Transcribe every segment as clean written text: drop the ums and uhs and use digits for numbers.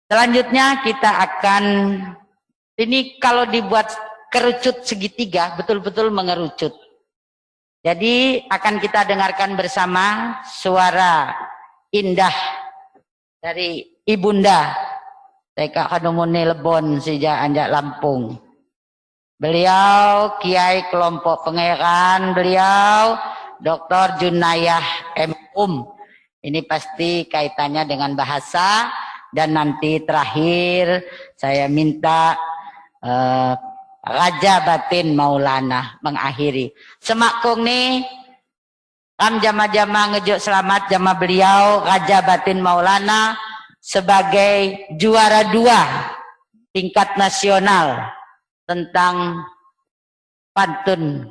Selanjutnya kita akan, ini kalau dibuat kerucut segitiga, betul-betul mengerucut. Jadi akan kita dengarkan bersama suara indah dari Ibunda Teka Kadumuni Lebon Sija Anjak Lampung. Beliau Kiai Kelompok Pangeran, beliau Dr. Junayah M.Um. Ini pasti kaitannya dengan bahasa. Dan nanti terakhir saya minta Raja Batin Maulana mengakhiri. Semakung nih, kam jama-jama ngejuk selamat jama beliau Raja Batin Maulana sebagai juara 2 tingkat nasional tentang pantun,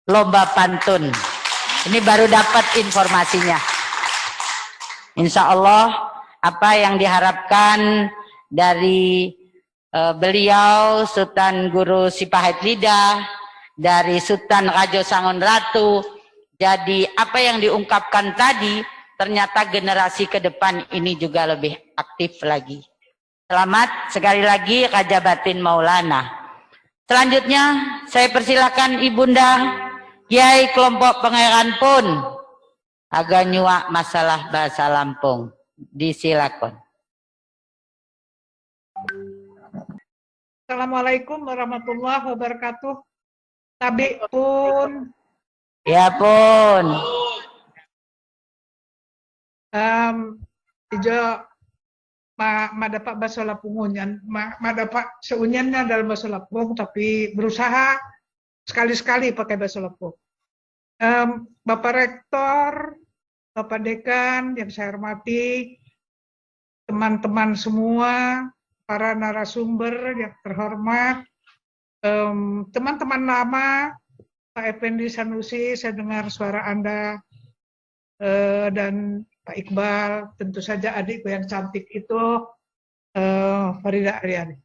lomba pantun. Ini baru dapat informasinya. Insya Allah apa yang diharapkan dari beliau Sultan Guru Sipahit Lidah, dari Sultan Rajo Sangon Ratu. Jadi apa yang diungkapkan tadi ternyata generasi ke depan ini juga lebih aktif lagi. Selamat sekali lagi Raja Batin Maulana. Selanjutnya saya persilakan Ibunda Kiai Kelompok Pangeran pun agak nyuak masalah bahasa Lampung. Disilakan. Assalamualaikum warahmatullahi wabarakatuh. Tabi pun. Ya pun. Ijo ma dapat bahasa Lapungunyan, ma dapat seunyannya dalam bahasa Lampung, tapi berusaha sekali-sekali pakai bahasa Lampung. Bapak Rektor, Bapak Dekan yang saya hormati, teman-teman semua, para narasumber yang terhormat, teman-teman lama, Pak Effendi Sanusi, saya dengar suara Anda, dan Pak Iqbal, tentu saja adikku yang cantik itu, Farida Aryani.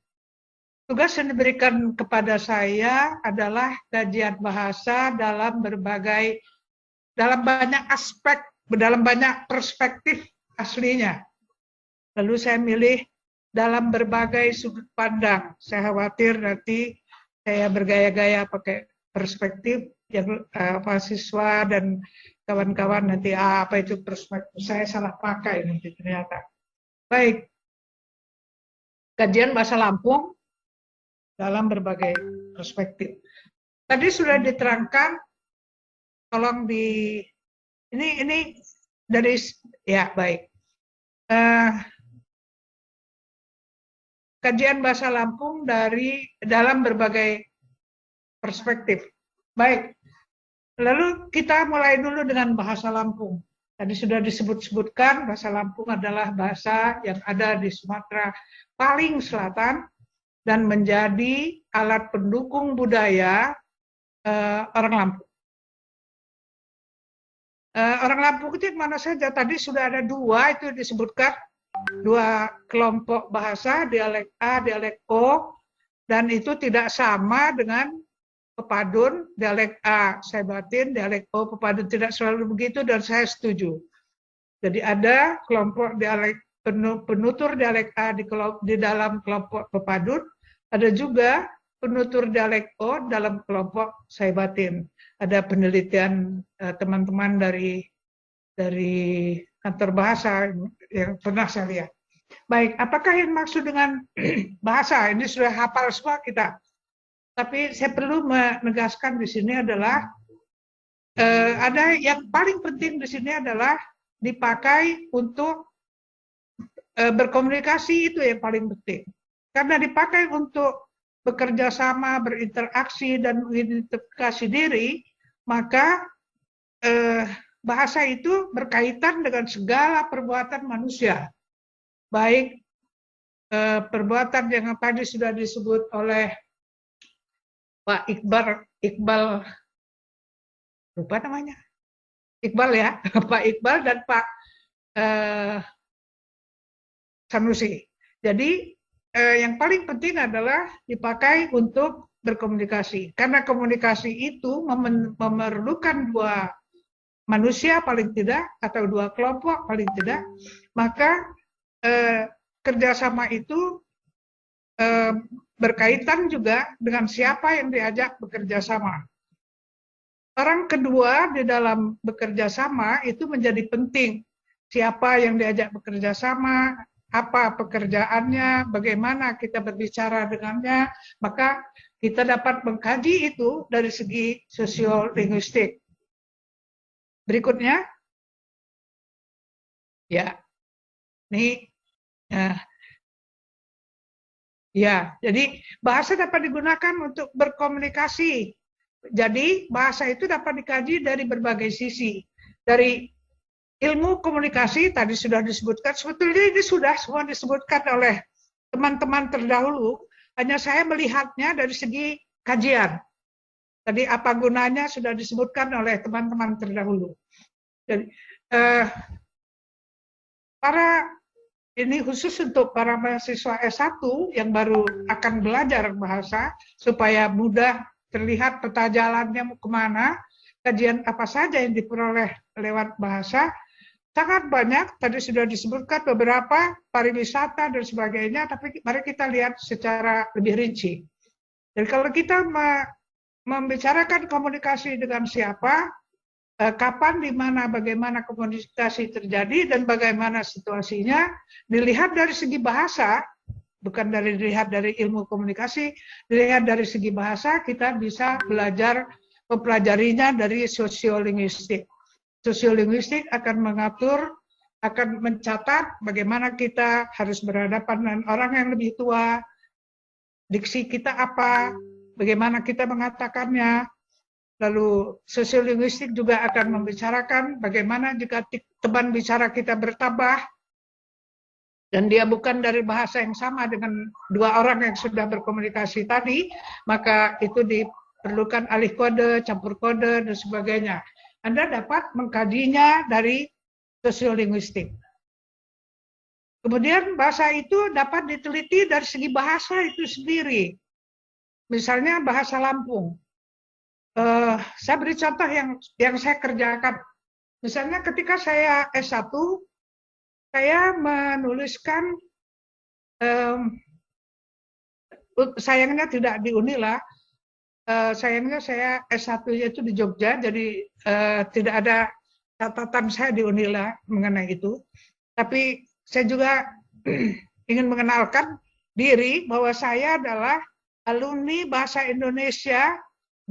Tugas yang diberikan kepada saya adalah kajian bahasa dalam banyak aspek, dalam banyak perspektif aslinya. Lalu saya milih dalam berbagai sudut pandang. Saya khawatir nanti saya bergaya-gaya pakai perspektif yang mahasiswa dan kawan-kawan nanti apa itu perspektif saya salah pakai nanti ternyata. Baik, kajian bahasa Lampung dalam berbagai perspektif. Tadi sudah diterangkan, tolong di ini dari ya baik. Kajian bahasa Lampung dalam berbagai perspektif. Baik. Lalu kita mulai dulu dengan bahasa Lampung. Tadi sudah disebut-sebutkan bahasa Lampung adalah bahasa yang ada di Sumatera paling selatan dan menjadi alat pendukung budaya orang Lampung. Orang Lampung itu mana saja, tadi sudah ada 2 itu disebutkan, 2 kelompok bahasa, dialek A, dialek O, dan itu tidak sama dengan Pepadun, dialek A saya batin, dialek O Pepadun, tidak selalu begitu dan saya setuju. Jadi ada kelompok dialek penutur dialek A di dalam kelompok Pepadun, ada juga penutur dialek O dalam kelompok saya batin. Ada penelitian teman-teman dari kantor bahasa yang pernah saya lihat. Baik, apakah yang maksud dengan bahasa? Ini sudah hafal semua kita. Tapi saya perlu menegaskan di sini adalah ada yang paling penting di sini adalah dipakai untuk berkomunikasi, itu yang paling penting. Karena dipakai untuk bekerja sama, berinteraksi dan mengidentifikasi diri, maka bahasa itu berkaitan dengan segala perbuatan manusia. Baik perbuatan yang tadi sudah disebut oleh Pak Iqbal, lupa namanya, Iqbal ya, Pak Iqbal dan Pak Sanusi. Jadi yang paling penting adalah dipakai untuk berkomunikasi. Karena komunikasi itu memerlukan 2 manusia paling tidak, atau 2 kelompok paling tidak, maka kerjasama itu berkaitan juga dengan siapa yang diajak bekerja sama. Orang kedua di dalam bekerja sama itu menjadi penting. Siapa yang diajak bekerja sama, apa pekerjaannya, bagaimana kita berbicara dengannya, maka kita dapat mengkaji itu dari segi sosiolinguistik. Berikutnya, ya, ini, ya, jadi bahasa dapat digunakan untuk berkomunikasi. Jadi bahasa itu dapat dikaji dari berbagai sisi. Dari ilmu komunikasi tadi sudah disebutkan, sebetulnya ini sudah semua disebutkan oleh teman-teman terdahulu, hanya saya melihatnya dari segi kajian. Tadi apa gunanya sudah disebutkan oleh teman-teman terdahulu. Jadi, ini khusus untuk para mahasiswa S1 yang baru akan belajar bahasa, supaya mudah terlihat peta jalannya mau kemana, kajian apa saja yang diperoleh lewat bahasa, sangat banyak, tadi sudah disebutkan beberapa, pariwisata dan sebagainya, tapi mari kita lihat secara lebih rinci. Jadi kalau kita membicarakan komunikasi dengan siapa, kapan, di mana, bagaimana komunikasi terjadi, dan bagaimana situasinya, dilihat dari segi bahasa, bukan dilihat dari ilmu komunikasi, dilihat dari segi bahasa, kita bisa belajar mempelajarinya dari sosiolinguistik. Sosiolinguistik akan mengatur, akan mencatat bagaimana kita harus berhadapan dengan orang yang lebih tua, diksi kita apa, bagaimana kita mengatakannya. Lalu sosiolinguistik juga akan membicarakan bagaimana jika teman bicara kita bertambah, dan dia bukan dari bahasa yang sama dengan dua orang yang sudah berkomunikasi tadi, maka itu diperlukan alih kode, campur kode, dan sebagainya. Anda dapat mengkajinya dari sosiolinguistik. Kemudian bahasa itu dapat diteliti dari segi bahasa itu sendiri. Misalnya bahasa Lampung. Saya beri contoh yang saya kerjakan. Misalnya ketika saya S1, saya menuliskan, sayangnya tidak di Unila, sayangnya saya S1-nya itu di Jogja, jadi tidak ada catatan saya di Unila mengenai itu. Tapi saya juga ingin mengenalkan diri bahwa saya adalah alumni Bahasa Indonesia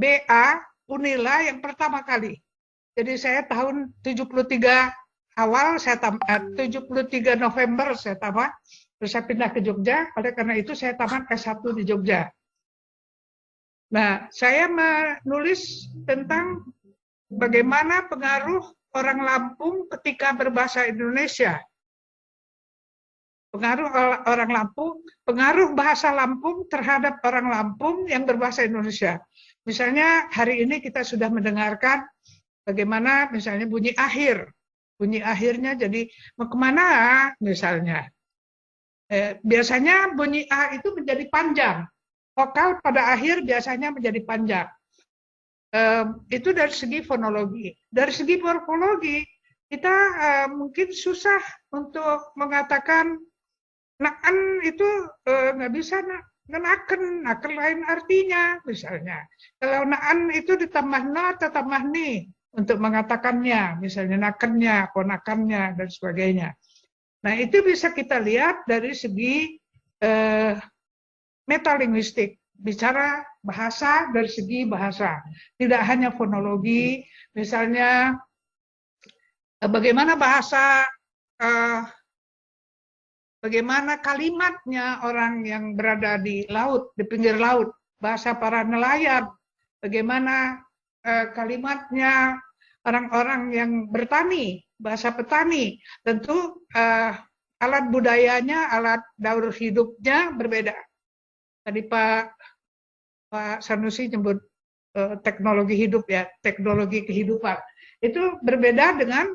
BA Unila yang pertama kali. Jadi saya tahun 73 awal, 73 November saya tamat, terus saya pindah ke Jogja, oleh karena itu saya tamat S1 di Jogja. Nah, saya menulis tentang bagaimana pengaruh orang Lampung ketika berbahasa Indonesia. Pengaruh orang Lampung, pengaruh bahasa Lampung terhadap orang Lampung yang berbahasa Indonesia. Misalnya hari ini kita sudah mendengarkan bagaimana misalnya bunyi akhir. Bunyi akhirnya jadi mau kemana misalnya. Biasanya bunyi A itu menjadi panjang. Vokal pada akhir biasanya menjadi panjang. Itu dari segi fonologi. Dari segi morfologi, kita mungkin susah untuk mengatakan naan itu nggak bisa naken lain artinya misalnya. Kalau naan itu ditambah na atau tambah ni untuk mengatakannya, misalnya nakennya, ponakannya, dan sebagainya. Nah, itu bisa kita lihat dari segi metalinguistik, bicara bahasa dari segi bahasa. Tidak hanya fonologi, misalnya bagaimana bahasa, bagaimana kalimatnya orang yang berada di laut, di pinggir laut, bahasa para nelayan, bagaimana kalimatnya orang-orang yang bertani, bahasa petani. Tentu alat budayanya, alat daur hidupnya berbeda. Tadi Pak Sanusi nyebut teknologi hidup ya, teknologi kehidupan. Itu berbeda dengan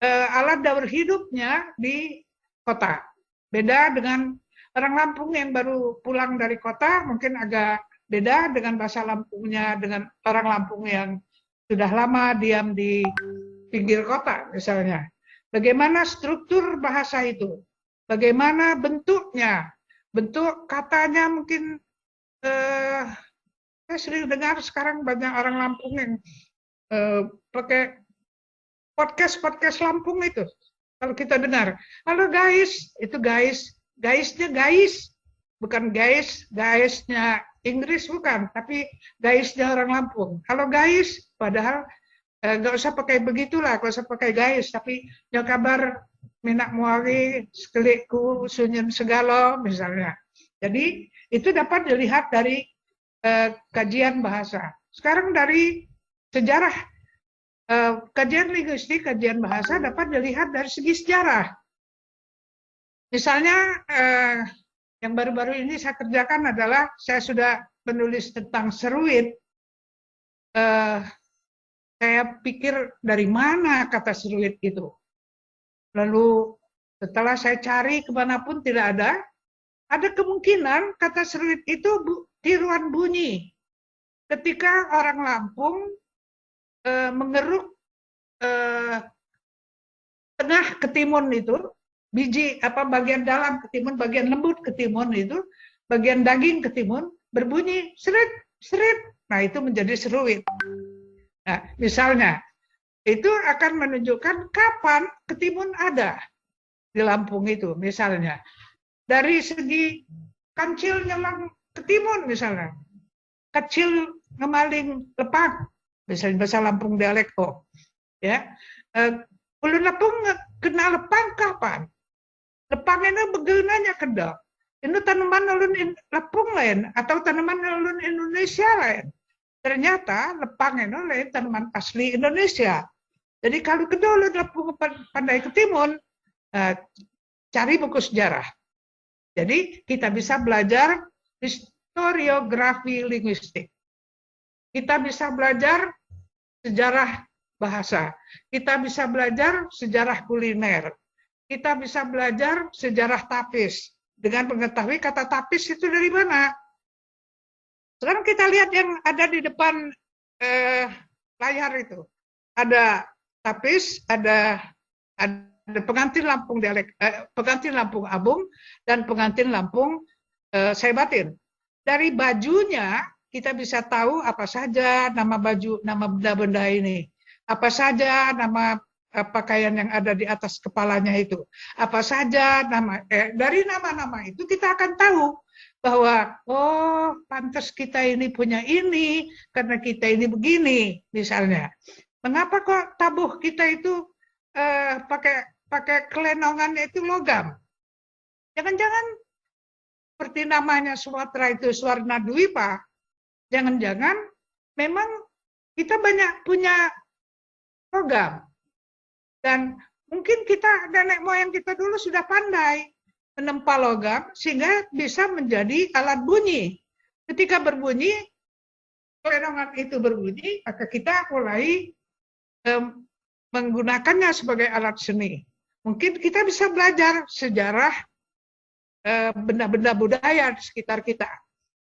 alat daur hidupnya di kota. Beda dengan orang Lampung yang baru pulang dari kota, mungkin agak beda dengan bahasa Lampungnya dengan orang Lampung yang sudah lama diam di pinggir kota misalnya. Bagaimana struktur bahasa itu? bagaimana bentuknya, bentuk katanya mungkin saya sering dengar sekarang banyak orang Lampung yang pakai podcast Lampung itu. Kalau kita dengar, halo guys, itu guysnya guys, bukan guysnya Inggris bukan, tapi guysnya orang Lampung. Halo guys, padahal nggak usah pakai begitulah, nggak usah pakai guys, tapi yang kabar minak muari, sekelikku, sunyin segalo misalnya. Jadi itu dapat dilihat dari kajian bahasa. Sekarang dari sejarah kajian linguistik, kajian bahasa dapat dilihat dari segi sejarah. Misalnya yang baru-baru ini saya kerjakan adalah saya sudah menulis tentang seruit. Saya pikir dari mana kata seruit itu. Lalu setelah saya cari kemanapun tidak ada kemungkinan kata seruit itu tiruan bunyi. Ketika orang Lampung mengeruk tengah ketimun itu, biji bagian dalam ketimun, bagian lembut ketimun itu, bagian daging ketimun berbunyi serit serit. Nah, itu menjadi seruit. Nah, misalnya itu akan menunjukkan kapan ketimun ada di Lampung itu misalnya. Dari segi kancil nyelang ketimun misalnya. Kecil ngemaling lepang. Misalnya bahasa Lampung dialek ya. Ulun Lampung kena lepang kapan? Lepang ini begunanya kedok. Ini tanaman ulun Lampung lain atau tanaman ulun Indonesia lain. Ternyata lepang itu lain tanaman asli Indonesia. Jadi kalau kedua ulun Lampung pandai ketimun, cari buku sejarah. Jadi kita bisa belajar historiografi linguistik. Kita bisa belajar sejarah bahasa. Kita bisa belajar sejarah kuliner. Kita bisa belajar sejarah tapis. Dengan mengetahui kata tapis itu dari mana. Sekarang kita lihat yang ada di depan layar itu. Ada tapis, ada pengantin Lampung pengantin Lampung Abung, dan pengantin Lampung Saibatin. Dari bajunya kita bisa tahu apa saja nama baju, nama benda-benda ini. Apa saja nama pakaian yang ada di atas kepalanya itu. Apa saja nama, dari nama-nama itu kita akan tahu bahwa, oh pantas kita ini punya ini, karena kita ini begini, misalnya. Mengapa kok tabuh kita itu pakai kelenongannya itu logam? Jangan-jangan seperti namanya Sumatera itu Swarna Dwipa, jangan-jangan memang kita banyak punya logam. Dan mungkin kita, nenek moyang kita dulu sudah pandai menempa logam sehingga bisa menjadi alat bunyi. Ketika berbunyi, kelenongan itu berbunyi, maka kita mulai menggunakannya sebagai alat seni. Mungkin kita bisa belajar sejarah benda-benda budaya di sekitar kita.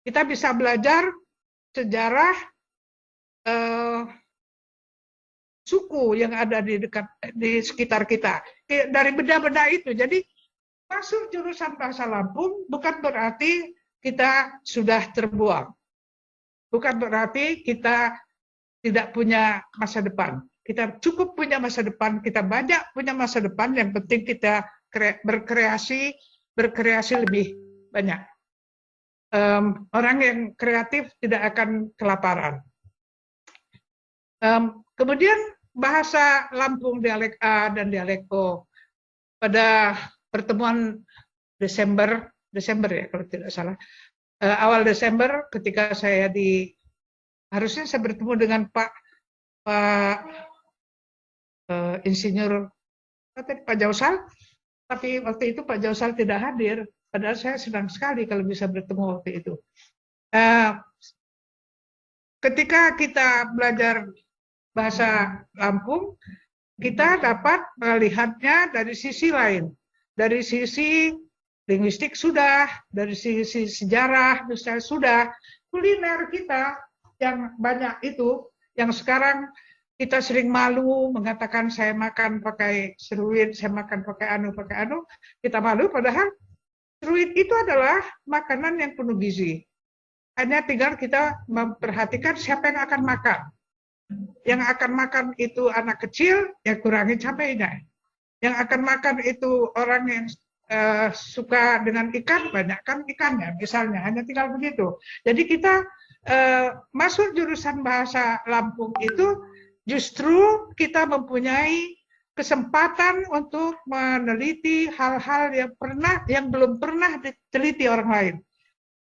Kita bisa belajar sejarah suku yang ada di sekitar kita dari benda-benda itu. Jadi masuk jurusan bahasa Lampung bukan berarti kita sudah terbuang, bukan berarti kita tidak punya masa depan. Kita cukup punya masa depan, kita banyak punya masa depan. Yang penting kita berkreasi lebih banyak. Orang yang kreatif tidak akan kelaparan. Kemudian bahasa Lampung dialek A dan dialek O. Pada pertemuan Desember ya kalau tidak salah, awal Desember ketika saya harusnya saya bertemu dengan Pak Insinyur Pak Jausal, tapi waktu itu Pak Jausal tidak hadir. Padahal saya senang sekali kalau bisa bertemu waktu itu. Ketika kita belajar bahasa Lampung, kita dapat melihatnya dari sisi lain. Dari sisi linguistik sudah, dari sisi sejarah misalnya sudah, kuliner kita yang banyak itu, yang sekarang kita sering malu mengatakan saya makan pakai seruit, saya makan pakai anu, kita malu padahal seruit itu adalah makanan yang penuh gizi. Hanya tinggal kita memperhatikan siapa yang akan makan. Yang akan makan itu anak kecil, ya kurangi cabainya. Yang akan makan itu orang yang suka dengan ikan, banyakkan ikannya, misalnya. Hanya tinggal begitu. Jadi kita masuk jurusan bahasa Lampung itu justru kita mempunyai kesempatan untuk meneliti hal-hal yang belum pernah diteliti orang lain.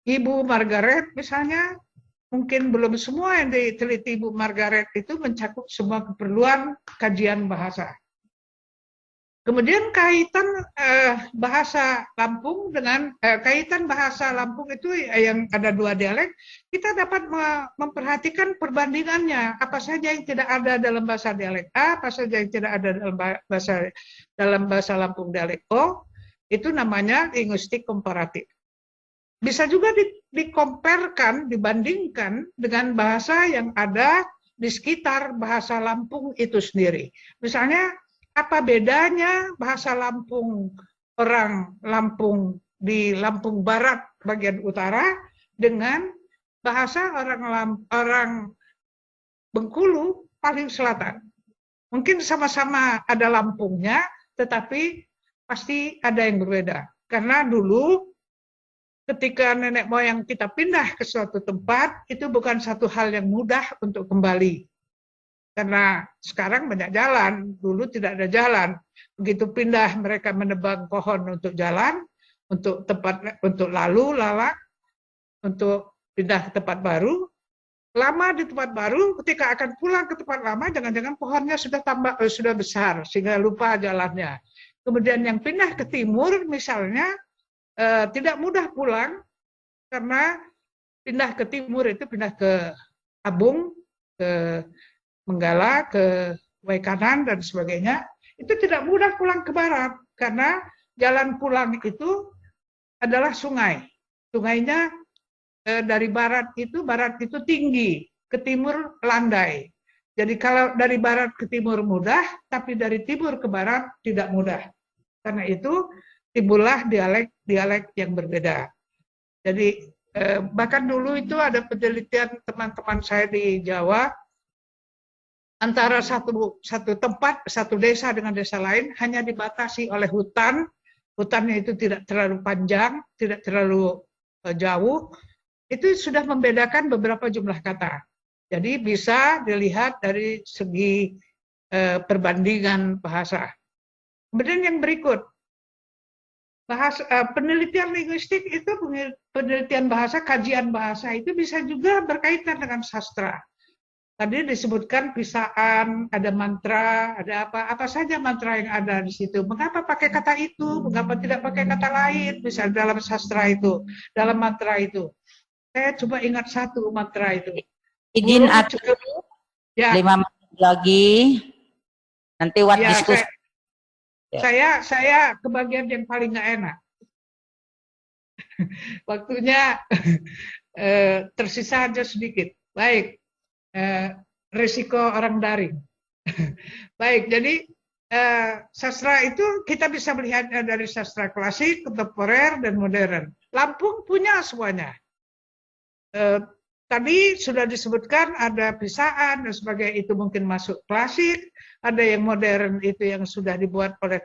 Ibu Margaret misalnya, mungkin belum semua yang diteliti Ibu Margaret itu mencakup semua keperluan kajian bahasa. Kemudian kaitan bahasa Lampung dengan kaitan bahasa Lampung itu yang ada 2 dialek, kita dapat memperhatikan perbandingannya, apa saja yang tidak ada dalam bahasa dialek A, apa saja yang tidak ada dalam bahasa Lampung dialek O, itu namanya linguistik komparatif. Bisa juga dikomparakan, dibandingkan dengan bahasa yang ada di sekitar bahasa Lampung itu sendiri. Misalnya, apa bedanya bahasa Lampung orang Lampung di Lampung Barat bagian utara dengan bahasa orang Bengkulu paling selatan? Mungkin sama-sama ada Lampungnya, tetapi pasti ada yang berbeda. Karena dulu ketika nenek moyang kita pindah ke suatu tempat, itu bukan satu hal yang mudah untuk kembali. Karena sekarang banyak jalan, dulu tidak ada jalan. Begitu pindah mereka menebang pohon untuk jalan, untuk lalu lalang, untuk pindah ke tempat baru. Lama di tempat baru, ketika akan pulang ke tempat lama, jangan-jangan pohonnya sudah besar sehingga lupa jalannya. Kemudian yang pindah ke timur misalnya tidak mudah pulang karena pindah ke timur itu pindah ke Abung, ke Menggala, ke Waikanan dan sebagainya, itu tidak mudah pulang ke barat karena jalan pulang itu adalah sungai. Sungainya dari barat itu tinggi, ke timur landai. Jadi kalau dari barat ke timur mudah, tapi dari timur ke barat tidak mudah. Karena itu timbullah dialek yang berbeda. Jadi bahkan dulu itu ada penelitian teman-teman saya di Jawa, antara satu tempat, satu desa dengan desa lain hanya dibatasi oleh hutan. Hutannya itu tidak terlalu panjang, tidak terlalu jauh. Itu sudah membedakan beberapa jumlah kata. Jadi bisa dilihat dari segi perbandingan bahasa. Kemudian yang berikut, penelitian linguistik itu penelitian bahasa, kajian bahasa itu bisa juga berkaitan dengan sastra. Tadi disebutkan pisaan, ada mantra, ada apa saja mantra yang ada di situ. Mengapa pakai kata itu? Mengapa tidak pakai kata lain? Misalnya dalam sastra itu, dalam mantra itu. Saya coba ingat satu mantra itu. Izin atur ya. 5 menit lagi. Nanti ya, diskusi. Saya kebagian yang paling nggak enak. Waktunya tersisa aja sedikit. Baik. Risiko orang daring. Baik, jadi sastra itu kita bisa melihatnya dari sastra klasik, kontemporer, dan modern. Lampung punya semuanya. Tadi sudah disebutkan ada pisaan dan sebagainya, itu mungkin masuk klasik. Ada yang modern itu yang sudah dibuat oleh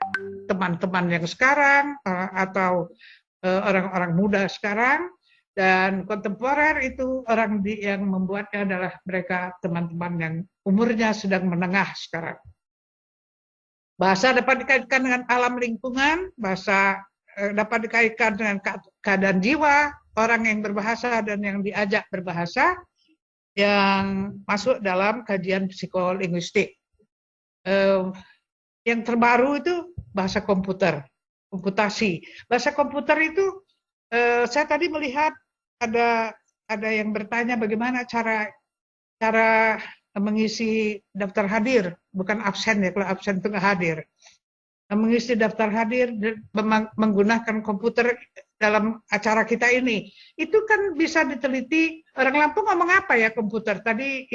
teman-teman yang sekarang atau orang-orang muda sekarang. Dan kontemporer itu orang yang membuatnya adalah mereka teman-teman yang umurnya sedang menengah sekarang. Bahasa dapat dikaitkan dengan alam lingkungan, bahasa dapat dikaitkan dengan keadaan jiwa, orang yang berbahasa dan yang diajak berbahasa, yang masuk dalam kajian psikolinguistik. Yang terbaru itu bahasa komputer, komputasi. Bahasa komputer itu, saya tadi melihat ada yang bertanya bagaimana cara mengisi daftar hadir, bukan absen ya, kalau absen itu nggak hadir. Mengisi daftar hadir menggunakan komputer dalam acara kita ini. Itu kan bisa diteliti. Orang Lampung ngomong apa ya komputer? Tadi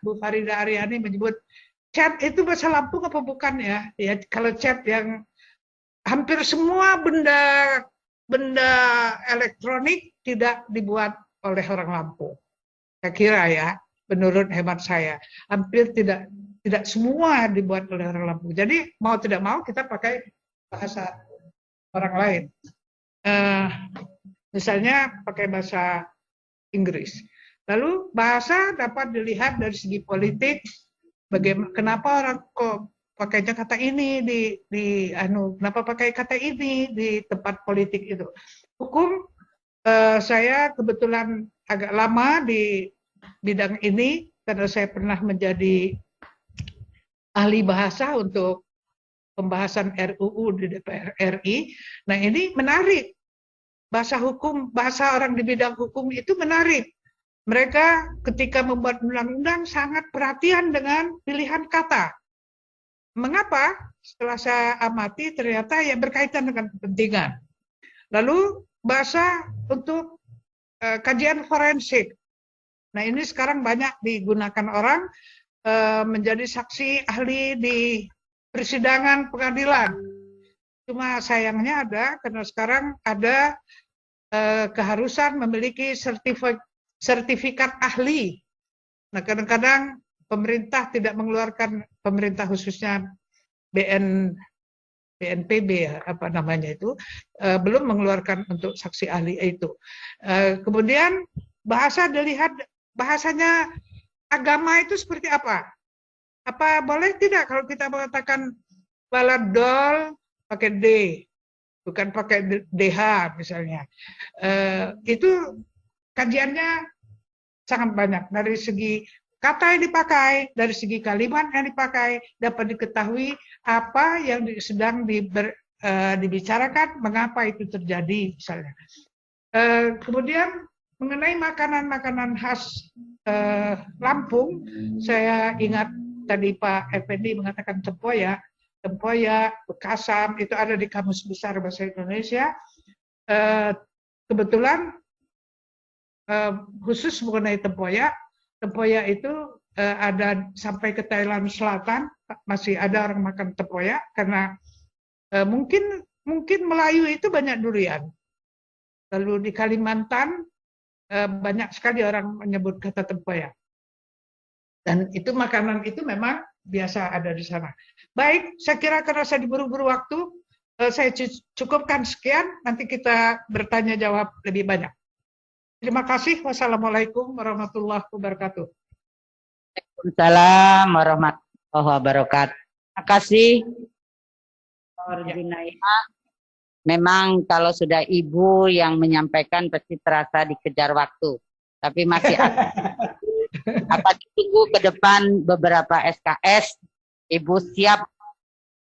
Bu Farida Aryani menyebut chat itu bahasa Lampung apa bukan ya? Ya kalau chat yang hampir semua benda elektronik tidak dibuat oleh orang Lampung. Saya kira ya, menurut hemat saya, hampir tidak semua dibuat oleh orang Lampung. Jadi mau tidak mau kita pakai bahasa orang lain. Misalnya pakai bahasa Inggris. Lalu bahasa dapat dilihat dari segi politik. Bagaimana? Kenapa orang kok pakainya kata ini kenapa pakai kata ini di tempat politik itu? Hukum, saya kebetulan agak lama di bidang ini karena saya pernah menjadi ahli bahasa untuk pembahasan RUU di DPR RI. Nah, ini menarik. Bahasa hukum, bahasa orang di bidang hukum itu menarik. Mereka ketika membuat undang-undang sangat perhatian dengan pilihan kata. Mengapa? Setelah saya amati ternyata ya berkaitan dengan kepentingan. Lalu bahasa untuk kajian forensik. Nah, ini sekarang banyak digunakan orang menjadi saksi ahli di persidangan pengadilan. Cuma sayangnya karena sekarang ada keharusan memiliki sertifikat ahli. Nah, kadang-kadang pemerintah tidak mengeluarkan, pemerintah khususnya BNPB ya, apa namanya itu, belum mengeluarkan untuk saksi ahli itu. Kemudian bahasa dilihat, bahasanya agama itu seperti apa? Apa boleh tidak kalau kita mengatakan baladol pakai D, bukan pakai DH misalnya. Itu kajiannya sangat banyak. Dari segi kata yang dipakai, dari segi kalimat yang dipakai, dapat diketahui apa yang sedang dibicarakan, mengapa itu terjadi misalnya. Kemudian mengenai makanan-makanan khas Lampung, saya ingat tadi Pak Effendi mengatakan tempoyak, bekasam, itu ada di Kamus Besar Bahasa Indonesia. Kebetulan khusus mengenai tempoyak itu ada sampai ke Thailand Selatan, masih ada orang makan tempoyak karena mungkin Melayu itu banyak durian. Lalu di Kalimantan banyak sekali orang menyebut kata tempoyak. Dan itu makanan itu memang biasa ada di sana. Baik, saya kira karena saya diburu-buru waktu, saya cukupkan sekian, nanti kita bertanya jawab lebih banyak. Terima kasih. Wassalamualaikum warahmatullahi wabarakatuh. Waalaikumsalam warahmatullahi wabarakatuh. Terima kasih, Orjinaia. Memang kalau sudah ibu yang menyampaikan pasti terasa dikejar waktu. Tapi masih ada. Apa ditunggu ke depan beberapa SKS, ibu siap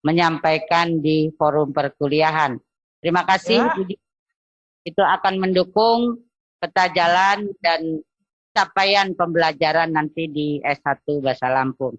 menyampaikan di forum perkuliahan. Terima kasih. Ya. Itu akan mendukung peta jalan dan capaian pembelajaran nanti di S1 Bahasa Lampung.